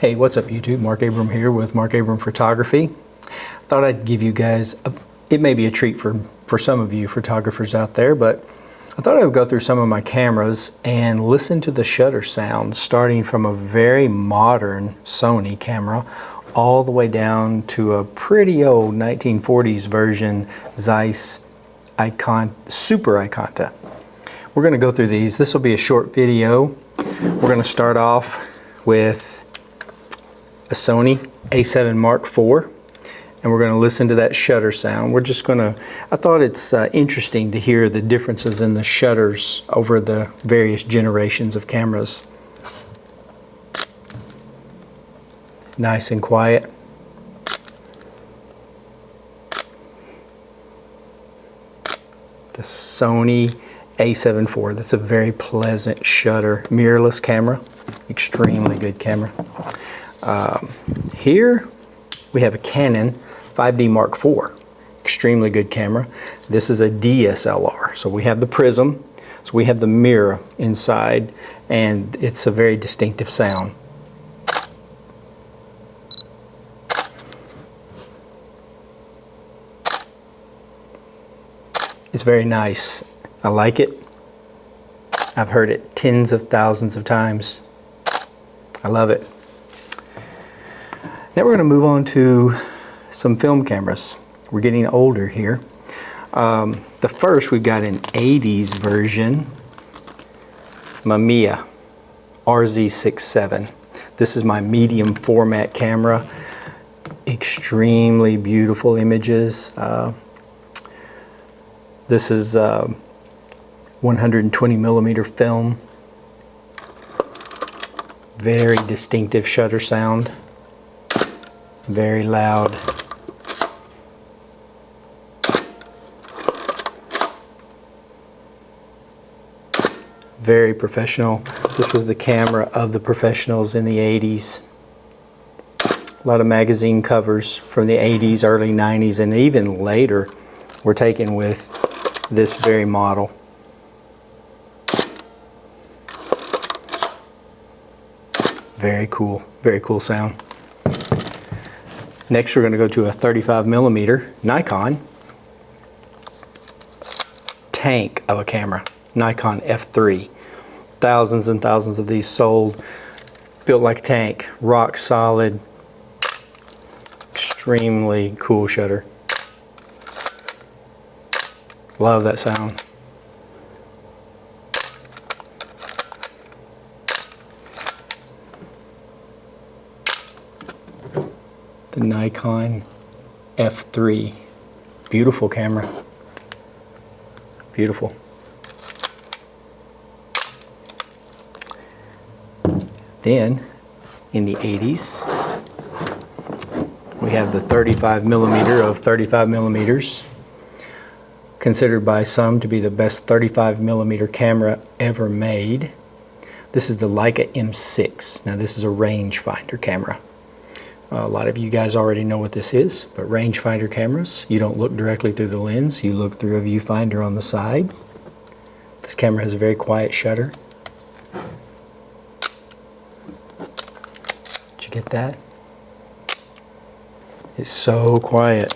Hey, what's up YouTube? Mark Abram here with Mark Abram Photography. Thought I'd give you guys, it may be a treat for some of you photographers out there, but I thought I would go through some of my cameras and listen to the shutter sound, starting from a very modern Sony camera all the way down to a pretty old 1940s version Zeiss Super Ikonta. We're going to go through these. This will be a short video. We're going to start off with a Sony A7 IV, and we're going to listen to that shutter sound. We're just going to, I thought it's interesting to hear the differences in the shutters over the various generations of cameras. Nice and quiet. The Sony A7 IV, that's a very pleasant shutter, mirrorless camera, extremely good camera. Here we have a Canon 5D Mark IV, extremely good camera. This is a DSLR, so we have the prism, so we have the mirror inside, and it's a very distinctive sound. It's very nice. I like it. I've heard it tens of thousands of times. I love it. Now we're going to move on to some film cameras. We're getting older here. The first, we've got an 80s version, Mamiya RZ67. This is my medium format camera. Extremely beautiful images. This is 120 millimeter film. Very distinctive shutter sound. Very loud. Very professional. This was the camera of the professionals in the 80s. A lot of magazine covers from the 80s, early 90s, and even later were taken with this very model. Very cool sound. Next we're going to go to a 35 millimeter Nikon tank of a camera, Nikon F3. Thousands and thousands of these sold, built like a tank, rock solid, extremely cool shutter. Love that sound. The Nikon F3. Beautiful camera. Beautiful. Then, in the 80s, we have the 35 millimeter of 35 millimeters. Considered by some to be the best 35 millimeter camera ever made. This is the Leica M6. Now this is a rangefinder camera. A lot of you guys already know what this is, but rangefinder cameras, you don't look directly through the lens, you look through a viewfinder on the side. This camera has a very quiet shutter. Did you get that? It's so quiet.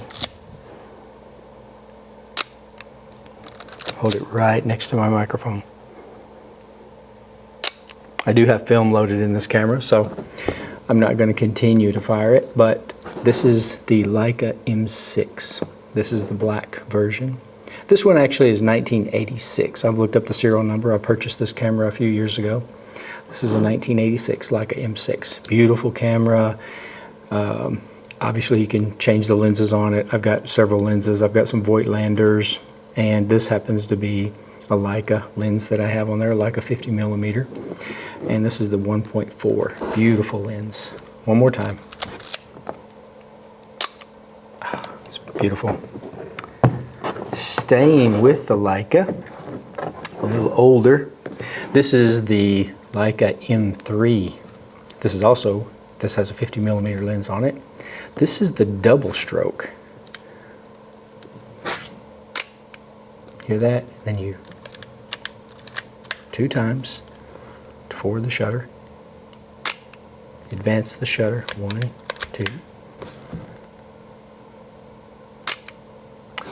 Hold it right next to my microphone. I do have film loaded in this camera, so I'm not going to continue to fire it, but this is the Leica M6. This is the black version. This one actually is 1986. I've looked up the serial number. I purchased this camera a few years ago. This is a 1986 Leica M6. Beautiful camera. Obviously you can change the lenses on it. I've got several lenses. I've got some Voigtlanders, and this happens to be a Leica lens that I have on there, Leica 50 millimeter. And this is the 1.4. Beautiful lens. One more time. It's beautiful. Staying with the Leica, a little older. This is the Leica M3. This has a 50 millimeter lens on it. This is the double stroke. Hear that? Then you 2 times to forward the shutter. Advance the shutter. 1, 2.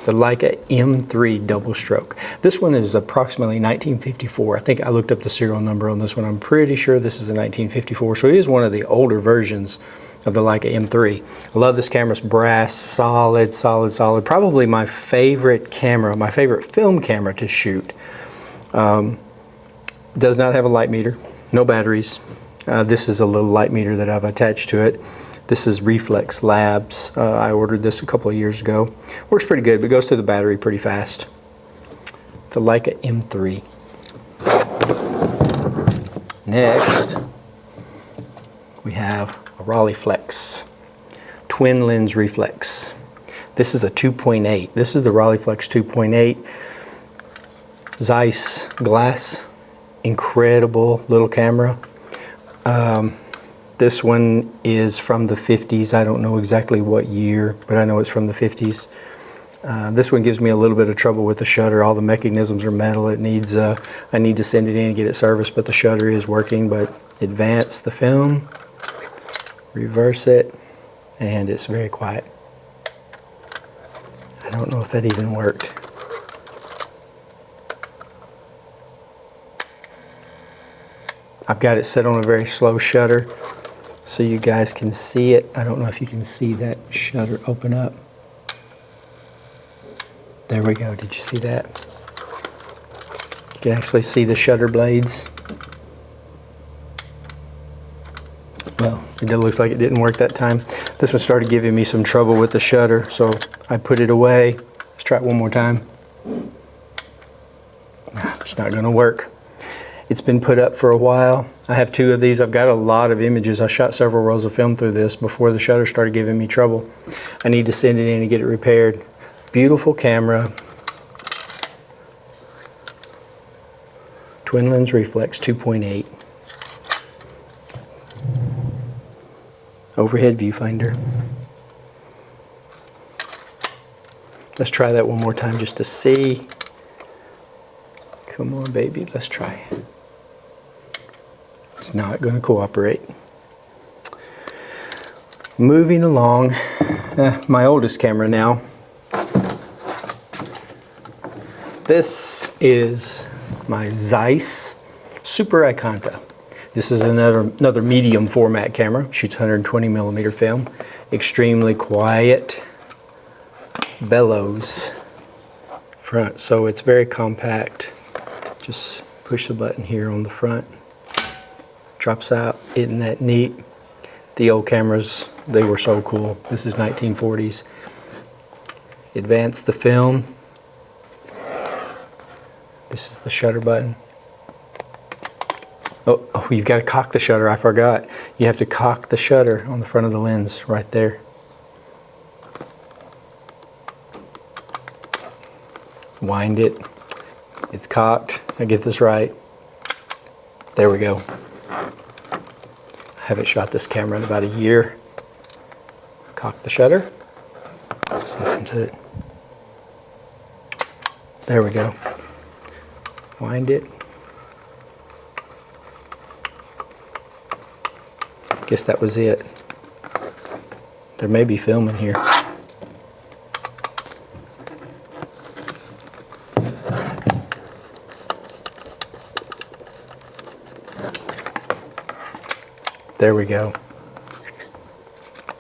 The Leica M3 double stroke. This one is approximately 1954. I think I looked up the serial number on this one. I'm pretty sure this is a 1954. So it is one of the older versions of the Leica M3. I love this camera. It's brass, solid, solid, solid. Probably my favorite camera, my favorite film camera to shoot. Does not have a light meter, no batteries. This is a little light meter that I've attached to it. This is Rollieflex Labs. I ordered this a couple of years ago. Works pretty good, but goes through the battery pretty fast. The Leica M3. Next, we have a Rollieflex twin lens reflex. This is a 2.8. This is the Rollieflex 2.8 Zeiss glass. Incredible little camera. This one is from the 50s. I don't know exactly what year, but I know it's from the 50s. This one gives me a little bit of trouble with the shutter. All the mechanisms are metal. It needs, I need to send it in and get it serviced, but the shutter is working. But advance the film, reverse it, and it's very quiet. I don't know if that even worked. I've got it set on a very slow shutter so you guys can see it. I don't know if you can see that shutter open up. There we go. Did you see that? You can actually see the shutter blades. Well, it looks like it didn't work that time. This one started giving me some trouble with the shutter, so I put it away. Let's try it one more time. It's not going to work. It's been put up for a while. I have 2 of these. I've got a lot of images. I shot several rolls of film through this before the shutter started giving me trouble. I need to send it in and get it repaired. Beautiful camera. Twin lens reflex 2.8. Overhead viewfinder. Let's try that one more time just to see. Come on, baby, let's try. It's not going to cooperate. Moving along, my oldest camera now. This is my Zeiss Super Ikonta. This is another medium format camera. Shoots 120mm film. Extremely quiet. Bellows front, so it's very compact. Just push the button here on the front. Drops out. Isn't that neat? The old cameras, they were so cool. This is 1940s. Advance the film. This is the shutter button. Oh, you've got to cock the shutter. I forgot. You have to cock the shutter on the front of the lens right there. Wind it. It's cocked. I get this right. There we go. I haven't shot this camera in about a year. Cock the shutter. Let's listen to it. There we go. Wind it. Guess that was it. There may be film in here. There we go.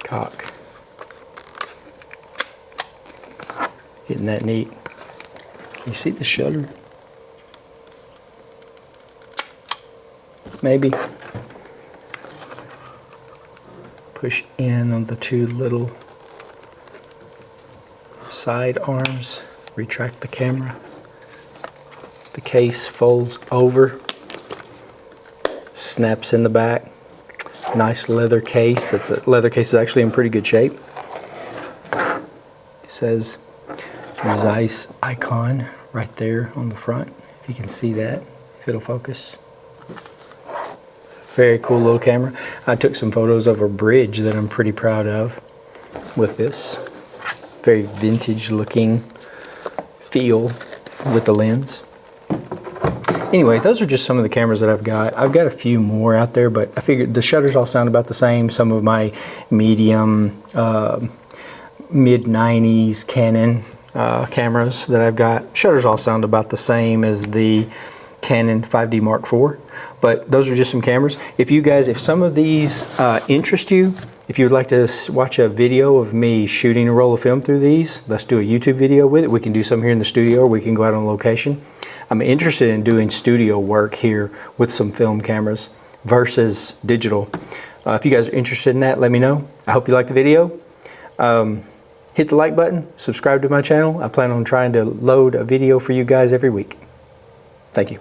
Cock. Isn't that neat? Can you see the shutter? Maybe. Push in on the 2 little side arms. Retract the camera. The case folds over. Snaps in the back. Nice leather case. That's a leather case is actually in pretty good shape. It says Zeiss icon right there on the front. If you can see that, if it'll focus. Very cool little camera. I took some photos of a bridge that I'm pretty proud of with this. Very vintage looking feel with the lens. Anyway, those are just some of the cameras that I've got. I've got a few more out there, but I figured the shutters all sound about the same. Some of my medium, mid-90s Canon cameras that I've got, shutters all sound about the same as the Canon 5D Mark IV. But those are just some cameras. If some of these interest you, if you would like to watch a video of me shooting a roll of film through these, let's do a YouTube video with it. We can do some here in the studio, or we can go out on location. I'm interested in doing studio work here with some film cameras versus digital. If you guys are interested in that, let me know. I hope you liked the video. Hit the like button, subscribe to my channel. I plan on trying to load a video for you guys every week. Thank you.